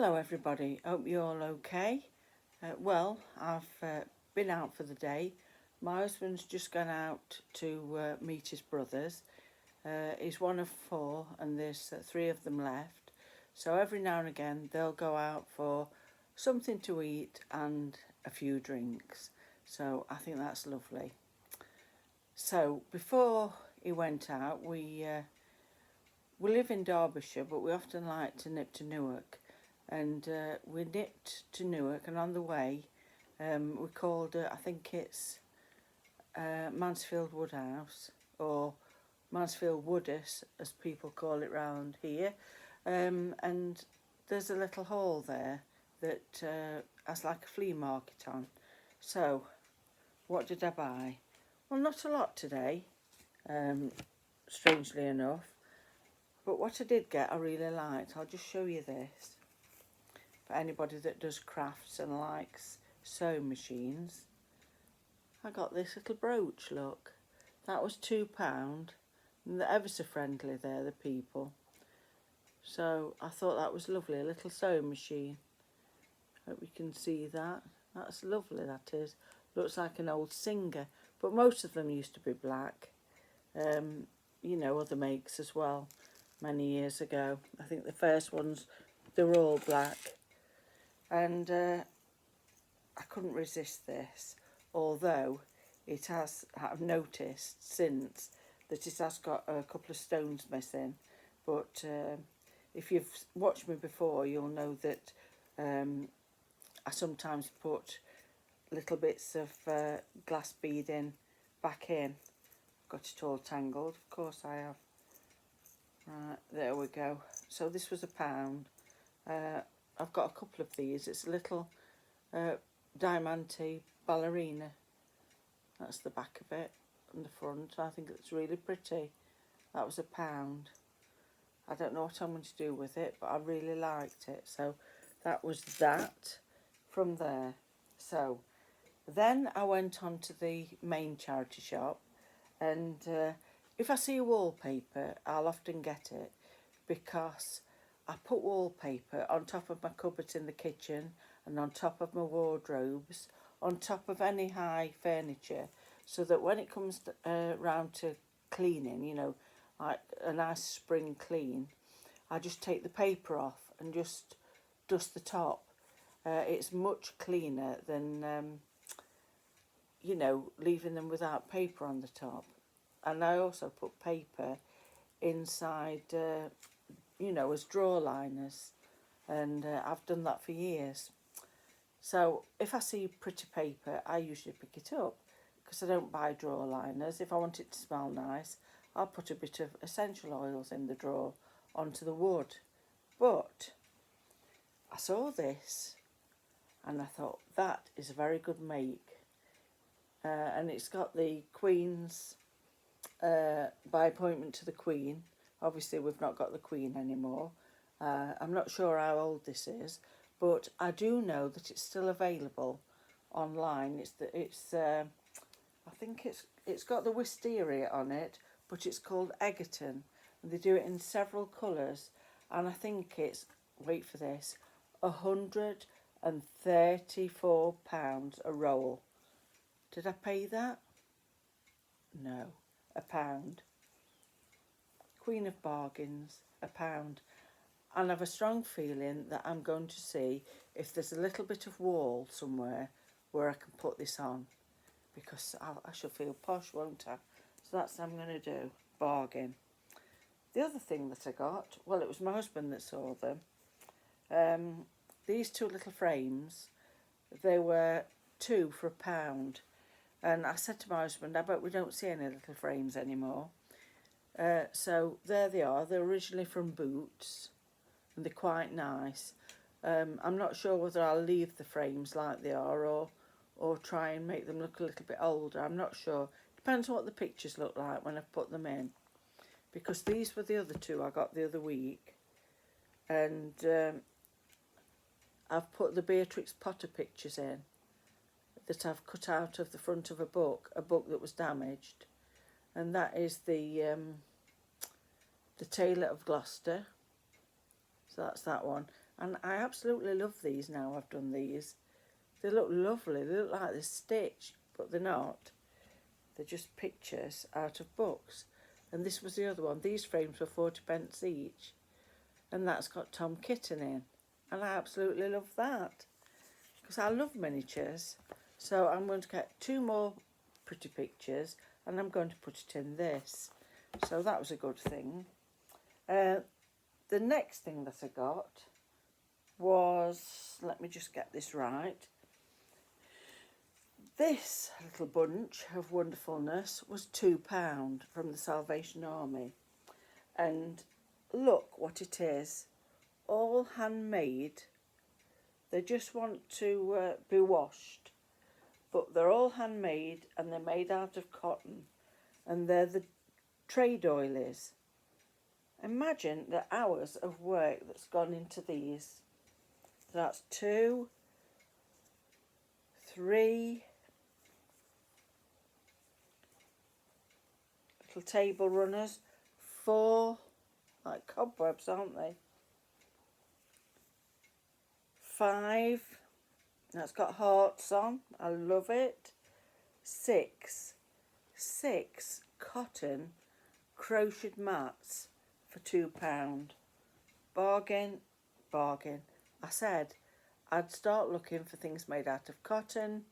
Hello everybody, hope you're all okay. I've been out for the day. My husband's just gone out to meet his brothers. He's one of four and there's three of them left. So every now and again they'll go out for something to eat and a few drinks. So I think that's lovely. So before he went out, we live in Derbyshire, but we often like to nip to Newark. And we nipped to Newark, and on the way we called, I think it's Mansfield Woodhouse, or Mansfield Woodus as people call it round here. And there's a little hall there that has like a flea market on. So what did I buy? Well, not a lot today, strangely enough. But what I did get I really liked. I'll just show you this. For anybody that does crafts and likes sewing machines, I got this little brooch, look. That was £2, and they're ever so friendly there, the people. So I thought that was lovely, a little sewing machine. Hope you can see that. That's lovely, that is. Looks like an old Singer, but most of them used to be black. You know, other makes as well, many years ago. I think the first ones, they were all black. And I couldn't resist this, although it has, I've noticed since that it has got a couple of stones missing. But if you've watched me before, you'll know that I sometimes put little bits of glass beading back in. Got it all tangled, of course I have. Right, there we go. So this was £1. I've got a couple of these. It's a little diamante ballerina. That's the back of it and the front. I think it's really pretty. That was £1. I don't know what I'm going to do with it, but I really liked it. So that was that from there. So then I went on to the main charity shop, and if I see a wallpaper, I'll often get it because I put wallpaper on top of my cupboards in the kitchen and on top of my wardrobes, on top of any high furniture, so that when it comes round to cleaning, you know, like a nice spring clean, I just take the paper off and just dust the top. It's much cleaner than, you know, leaving them without paper on the top. And I also put paper inside you know, as drawer liners, and I've done that for years. So if I see pretty paper, I usually pick it up because I don't buy drawer liners. If I want it to smell nice, I'll put a bit of essential oils in the drawer onto the wood. But I saw this and I thought that is a very good make, and it's got the Queen's by appointment to the Queen. Obviously we've not got the Queen anymore. I'm not sure how old this is, but I do know that it's still available online. I think it's got the wisteria on it, but it's called Egerton, and they do it in several colours. And I think it's, wait for this, £134 a roll. Did I pay that? No, £1. Queen of bargains, £1. And I've a strong feeling that I'm going to see if there's a little bit of wall somewhere where I can put this on, because I shall feel posh, won't I? So that's what I'm going to do. Bargain. The other thing that I got, well, it was my husband that saw them. These two little frames, they were two for £1. And I said to my husband, I bet we don't see any little frames anymore. So there they are. They're originally from Boots, and they're quite nice. I'm not sure whether I'll leave the frames like they are or try and make them look a little bit older. I'm not sure. Depends what the pictures look like when I've put them in. Because these were the other two I got the other week. And I've put the Beatrix Potter pictures in that I've cut out of the front of a book that was damaged. And that is the Tailor of Gloucester. So So that's that one. And I absolutely love these now I've done these. They look lovely. They look like they're stitched, but they're not. They're just pictures out of books. And this was the other one. These frames were 40p each. And that's got Tom Kitten in. And I absolutely love that. Because I love miniatures. So I'm going to get 2 more pretty pictures. And I'm going to put it in this. So that was a good thing. The next thing that I got was, let me just get this right. This little bunch of wonderfulness was £2 from the Salvation Army. And look what it is. All handmade. They just want to be washed. But they're all handmade and they're made out of cotton. And they're the trade oilies. Imagine the hours of work that's gone into these. That's 2, 3... little table runners, 4, like cobwebs, aren't they? 5, that's got hearts on, I love it. 6 cotton crocheted mats for £2. Bargain, bargain. I said I'd start looking for things made out of cotton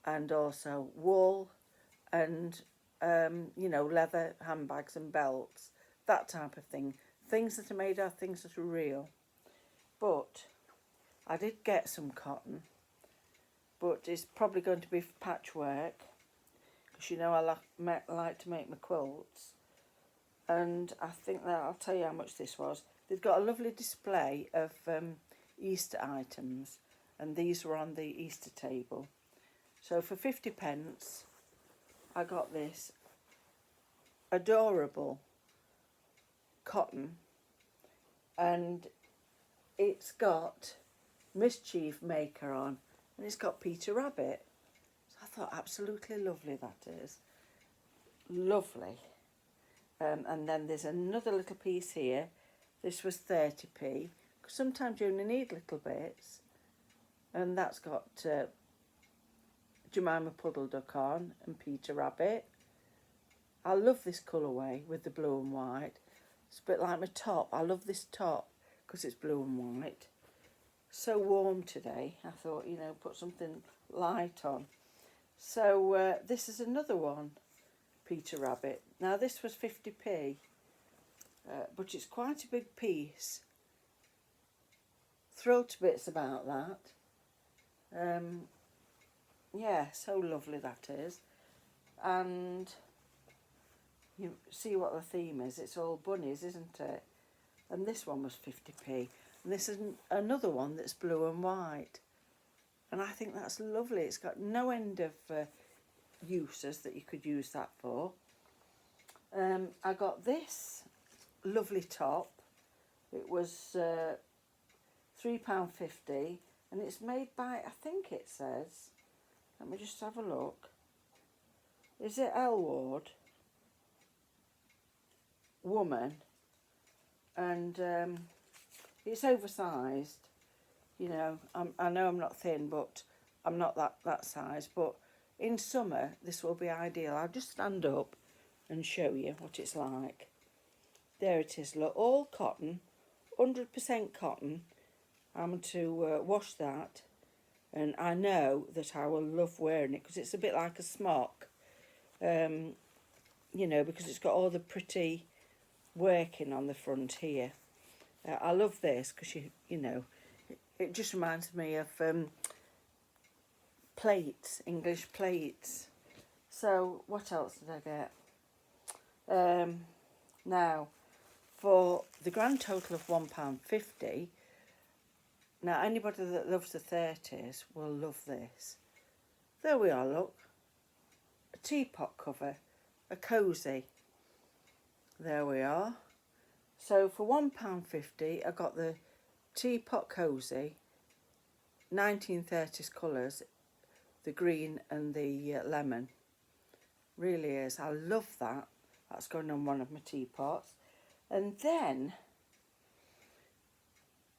and also wool and you know, leather handbags and belts, that type of thing. Things that are made out of things that are real. But I did get some cotton, but it's probably going to be for patchwork, because you know I like to make my quilts. And I think that I'll tell you how much this was. They've got a lovely display of Easter items, and these were on the Easter table. So for 50p, I got this adorable cotton, and it's got Mischief Maker on, and it's got Peter Rabbit. So I thought, absolutely lovely that is. Lovely. And then there's another little piece here. This was 30p, because sometimes you only need little bits. And that's got Jemima Puddle Duck on and Peter Rabbit. I love this colourway with the blue and white. It's a bit like my top. I love this top because it's blue and white. So warm today. I thought, you know, put something light on. So this is another one, Peter Rabbit. Now this was 50p, but it's quite a big piece. Thrilled to bits about that. Yeah, so lovely that is. And you see what the theme is. It's all bunnies, isn't it? And this one was 50p. And this is another one that's blue and white. And I think that's lovely. It's got no end of uses that you could use that for. I got this lovely top. It was £3.50. And it's made by, I think it says, let me just have a look. Is it Elward? Woman. And it's oversized. You know, I know I'm not thin, but I'm not that size. But in summer, this will be ideal. I'll just stand up and show you what it's like. There it is, look, all cotton, 100% cotton. I'm going to wash that. And I know that I will love wearing it because it's a bit like a smock. You know, because it's got all the pretty working on the front here. I love this because, you know, it just reminds me of plates, English plates. So what else did I get? Now, for the grand total of £1.50, now anybody that loves the 30s will love this. There we are, look. A teapot cover, a cosy. There we are. So for £1.50, I got the teapot cosy, 1930s colours, the green and the lemon. Really is. I love that. That's going on one of my teapots. And then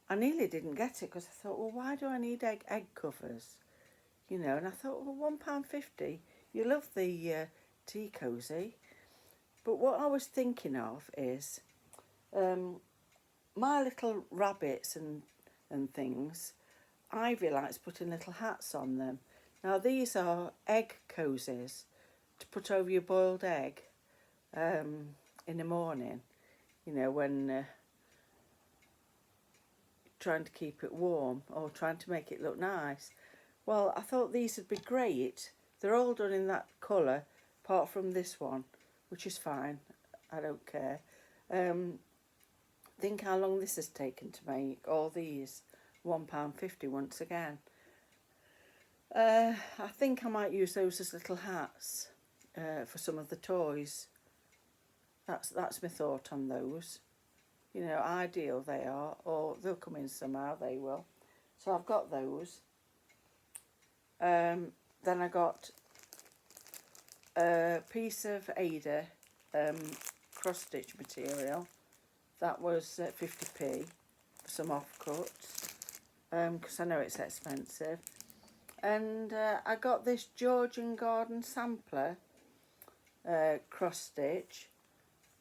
I nearly didn't get it because I thought, well, why do I need egg covers? You know, and I thought, well, £1.50. You love the tea cosy. But what I was thinking of is my little rabbits and things, Ivy likes putting little hats on them. Now, these are egg cozies to put over your boiled egg in the morning, you know, when trying to keep it warm or trying to make it look nice. Well, I thought these would be great. They're all done in that colour, apart from this one, which is fine. I don't care. Think how long this has taken to make. All these, £1.50 once again. I think I might use those as little hats for some of the toys. That's my thought on those. You know, ideal they are, or they'll come in somehow, they will. So I've got those. Then I got a piece of Ada cross-stitch material. That was 50p for some offcuts, because I know it's expensive. And I got this Georgian Garden sampler cross-stitch,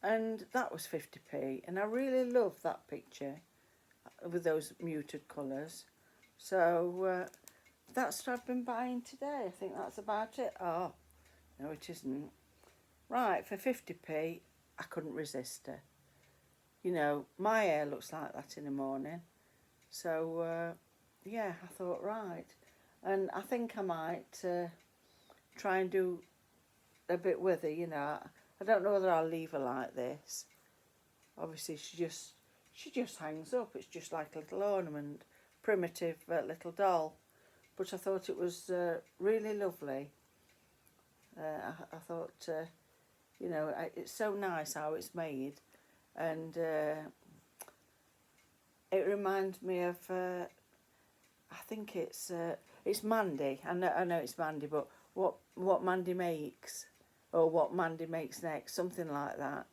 and that was 50p. And I really love that picture with those muted colours. So that's what I've been buying today. I think that's about it. Oh, no, it isn't. Right, for 50p, I couldn't resist her. You know, my hair looks like that in the morning. So, yeah, I thought, right. And I think I might try and do a bit with her, you know. I don't know whether I'll leave her like this. Obviously, she just hangs up. It's just like a little ornament, primitive little doll. But I thought it was really lovely. I thought, you know, it's so nice how it's made. And it reminds me of, I think it's Mandy. I know it's Mandy, but what Mandy makes, or what Mandy makes next, something like that.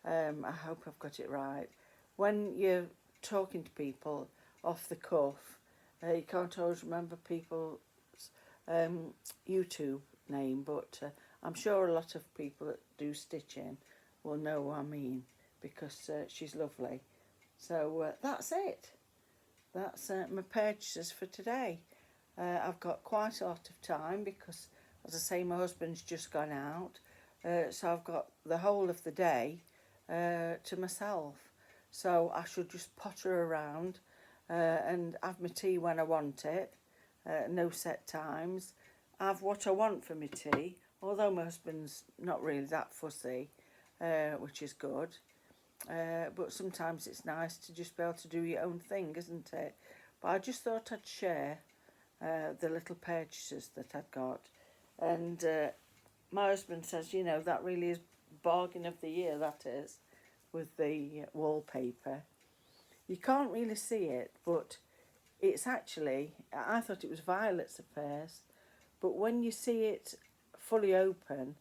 I hope I've got it right. When you're talking to people off the cuff, you can't always remember people's YouTube name, but I'm sure a lot of people that do stitching will know what I mean, because she's lovely. So that's it. That's my purchases for today. I've got quite a lot of time because, as I say, my husband's just gone out. So I've got the whole of the day to myself. So I should just potter around and have my tea when I want it. No set times. Have what I want for my tea, although my husband's not really that fussy, which is good. But sometimes it's nice to just be able to do your own thing, isn't it? But I just thought I'd share the little purchases that I'd got. And my husband says, you know, that really is bargain of the year, that is, with the wallpaper. You can't really see it, but it's actually, I thought it was violets at first, but when you see it fully open,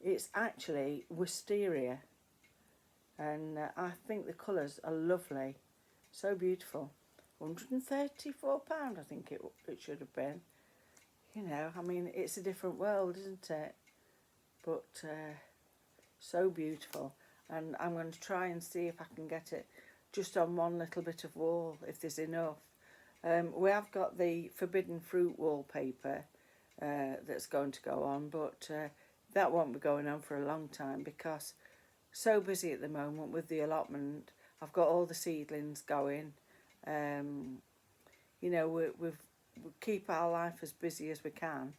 it's actually wisteria. And I think the colours are lovely, so beautiful. £134, I think it should have been. You know, I mean, it's a different world, isn't it? But so beautiful. And I'm going to try and see if I can get it just on one little bit of wall, if there's enough. We have got the forbidden fruit wallpaper that's going to go on, but that won't be going on for a long time because so busy at the moment with the allotment. I've got all the seedlings going. You know, we keep our life as busy as we can.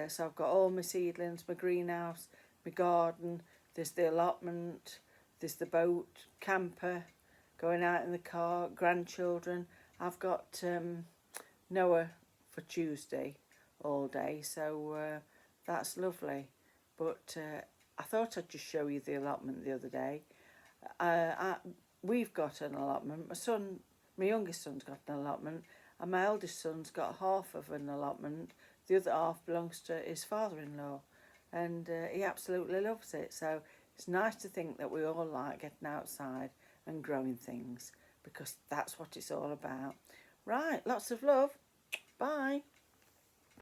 So I've got all my seedlings, my greenhouse, my garden. There's the allotment. There's the boat, camper, going out in the car, grandchildren. I've got Noah for Tuesday all day, so that's lovely. But I thought I'd just show you the allotment the other day. We've got an allotment. My youngest son's got an allotment, and my eldest son's got half of an allotment. The other half belongs to his father-in-law, and he absolutely loves it. So it's nice to think that we all like getting outside and growing things, because that's what it's all about. Right, lots of love. Bye.